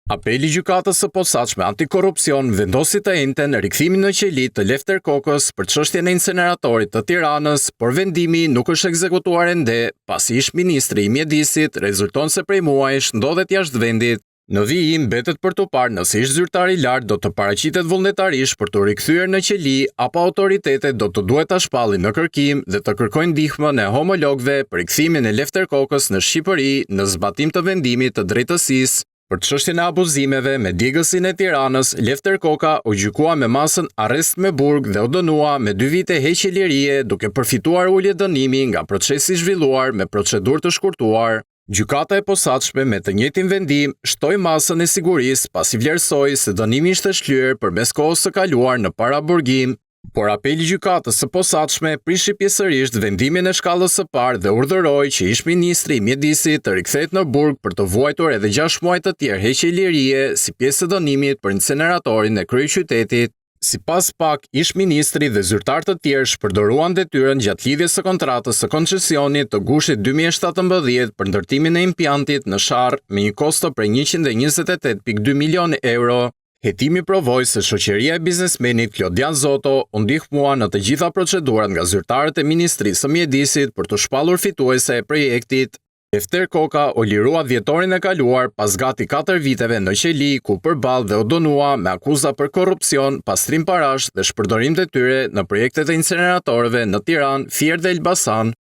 Apeli i gjykatës së posaçme antikorrupsion vendosi të njëjtën rikthimin në qeli të Lefter Kokës për çështjen e inceneratorit të Tiranës, por vendimi nuk është ekzekutuar ende, pasi ish ministri i mjedisit rezulton se prej muajsh ndodhet jashtë vendit. Në vijim mbetet për të parë nëse ish zyrtari i lartë do të paraqitet vullnetarisht për të rikthyer në qeli apo autoritetet do të duhet ta shpallin në kërkim dhe të kërkojnë ndihmën e homologëve për rikthimin e Lefter Kokës në Shqipëri në zbatim të vendimit të drejtësisë. Për çështjen e abuzimeve me djegësin e Tiranës, Lefter Koka u gjykua me masën arrest me burg dhe u dënua me 2 vite heqje lirie duke përfituar ulje dënimi nga procesi i zhvilluar me procedurë të shkurtuar. Gjykata e posaçme me të njëjtin vendim shtoi masën e sigurisë pasi vlerësoi se dënimi ishte shlyer përmes kohës së kaluar në paraburgim. Por apeli i gjykatës së posaçme prishi pjesërisht vendimin e shkallës së parë dhe urdhëroi që ish ministri i mjedisit të rikthehet në burg për të vuajtur edhe 6 muaj të tjerë heqje lirie si pjesë e dënimit për inceneratorin e kryeqytetit. Sipas PAK, ish ministri dhe zyrtar të tjerë shpërdoruan detyrën gjatë lidhjes së kontratës së koncesionit të gushit 2017 për ndërtimin e impiantit në Sharr me një kosto prej 128.2 milion euro. Hetimi provoi se shoqëria e biznesmenit Klodian Zoto u ndihmua në të gjitha procedurat nga zyrtarët e Ministrisë së Mjedisit për të shpallur fituese e projektit. Lefter Koka u lirua dhjetorin e kaluar pas gati 4 viteve në qeli ku përballë dhe u dënua me akuza për korrupsion, pastrim parash dhe shpërdorim detyre në projektet e inceneratorëve në Tiranë, Fier dhe Elbasan.